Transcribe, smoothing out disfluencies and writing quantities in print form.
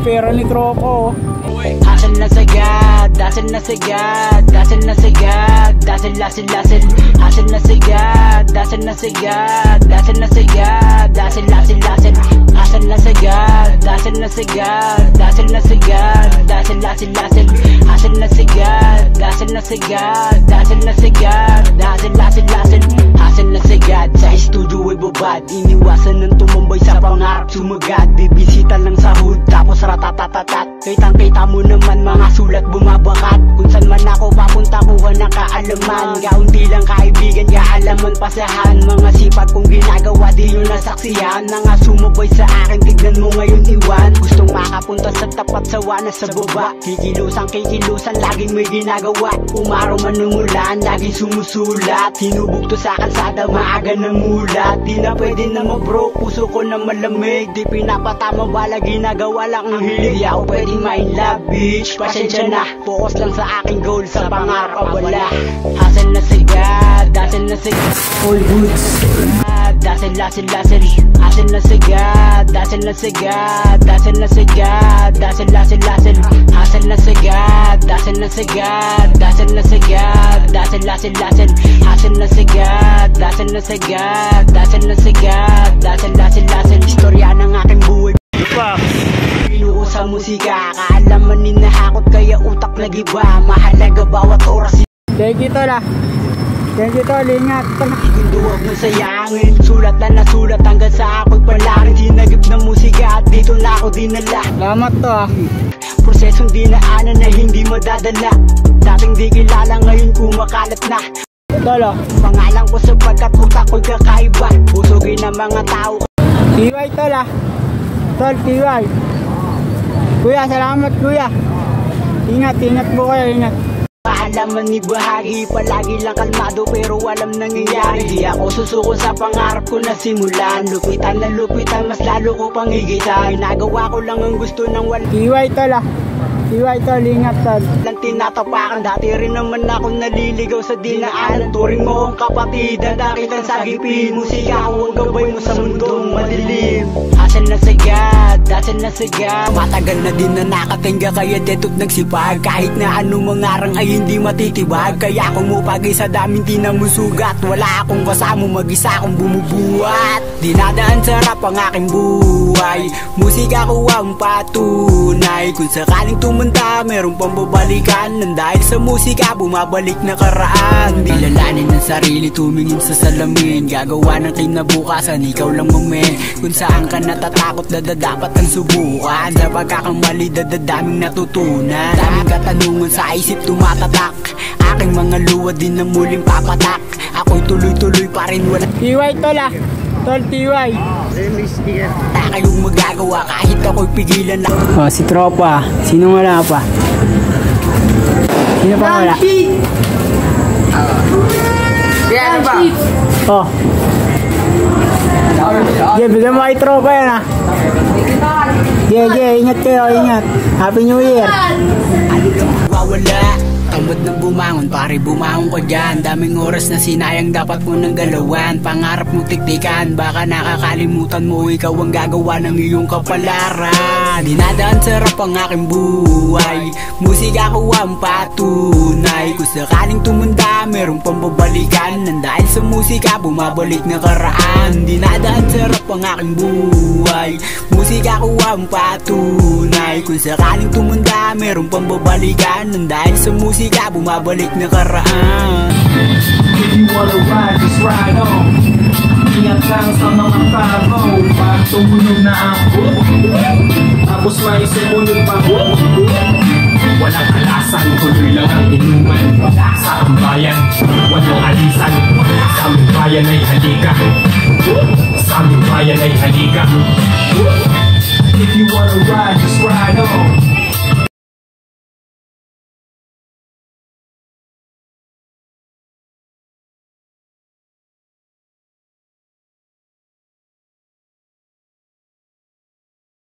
pera ni tropo. Hassle na sagad, dasil na sagad, dasil na sagad, dasil lasil lasil. Hassle na sagad, dasil na sagad, dasil na sagad, dasil lasil lasil. Hassle na sagad, dasil na sagad, dasil na sagad, dasil lasil lasil. Hassle na sagad, dasil na sagad, dasil na sagad, dasil lasil lasil. Hassle na sagad, sa studio ay babad, iniwasan ng tumambay sa pangarap sumagat. Bibisita lang sa hood, tapos ratatatatat. Kitang kita mo naman mga sulat bumabakat. Kung saan man ako papunta kuha ng kaalaman. Kaunti lang kaibigan, kaalaman pasahan. Mga sipag kong ginagawa di nyo nasaksihan. Mga sumabay sa akin, tignan mo ngayon iwan. Gustong makapunta sa tapat sawa na sa baba. Kikilusan, laging may ginagawa. Umaraw man ng ulan, laging sumusulat. Sinubog to sa kalsada, maaga ng mulat. Di na pwede na mabro, puso ko na malamig. Di pinapatama, wala ginagawa lang ang hilig. Di ako pwedeng main love, bitch, pasensya na. Focus lang sa aking goal, sa pangarap wala. Hassle na sagad, dasil na sagad. All goods. Dasil lasil lasil. Hassle na sagad, dasil na sagad, dasil na sagad, dasil lasil lasil. Hassle na sagad, dasil na sagad, dasil na sagad, dasil lasil lasil. Hassle na sagad, dasil na sagad, dasil na sagad, dasil lasil lasil. Istorya ng aking buhay. Pinuo sa musika, kaalaman ninahakot kaya utak nagiba. Mahalaga bawat oras. Thank you tol ah. Thank you tol, ingat. Hindi huwag mo sayangin, sulat na nasulat hanggang sa ako'y palangin. Sinagip na musika at dito na ako dinala. Salamat to ah. Prosesong dinaanan na hindi madadala. Dating di kilala ngayon kumakalat na. Tol ah. Pangalan ko sapagkat utak ko'y kakaiba. Busugin ng mga tao. TY tol ah. Tol, TY. Kuya, salamat kuya. Ingat po kayo, ingat. Paalaman ni bahagi, palagi lang kalmado pero walang nangyayari. Di ako susuko sa pangarap ko na simulan. Lupitan na lupitan, mas lalo ko pang higitan. Nagawa ko lang ang gusto ng wala. TY tol ah. TY tol, ingat tol. Lang tinatapakan, dati rin naman ako naliligaw sa dinaanan. Turing mo ang kapatid, dakitan sa gipin. Musika ko ang gabay mo sa mundong madilim. Hassle na sagad, dasil na sagad. Matagal na din na nakatingga kaya deto't nagsipag. Kahit na anong mangarang ay hindi matitibag. Kaya kumupagay sa daming tinamusugat. Wala akong kasama, mag-isa akong bumubuhat. Dinadaan sarap ang aking buhay. Musika ko ang patunay. Kung sakaling tumanda, merong pambabalikan. Nang dahil sa musika, bumabalik na karaan. Dilalanin ng sarili, tumingin sa salamin. Gagawa ng kinabukasan, ikaw lang mamen. Kung saan ka natatakot, dapat ang subukan. Sa pagkakamali, daming natutunan. Daming katanungan sa isip tumatatak. Aking mga luwa din na muling papatak. Ako'y tuloy-tuloy pa rin wala. TY tol ah. Tol, TY. Ta kayong magagawa kahit ako'y pigilan lang. Oh, si tropa. Sino wala pa? Sino pa wala? Ano ba? Oh. Yeah, bigyan mo kay tropa yan ah. Yeah, ingat kayo, ingat. Happy New Year. Wawala, tamad na bumangon, pare bumangon ko dyan. Daming oras na sinayang dapat mo nang galawan. Pangarap mo tiktikan, baka nakakalimutan mo. Ikaw ang gagawa ng iyong kapalaran. Dinadaan sarap ang aking buhay. Musika ko ang patunay. Kung sakaling tumanda, merong pambabalikan. Nang dahil sa musika, bumabalik na karaan. Dinadaan sarap ang aking buhay. Musika ko ang patunay. Kung sakaling tumanda, merong pambabalikan. Nang dahil sa musika, bumabalik na karaan. If you wanna ride, just ride on. Ingat lang sa mga paro. Pag tumunog na ang book, tapos may sumunod pa book. Walang alasan, tuloy lang ang inuman. Sa ambayan, walang alisan. Sa aming bayan ay halika. Sa aming bayan ay halika. If you wanna ride, just ride on.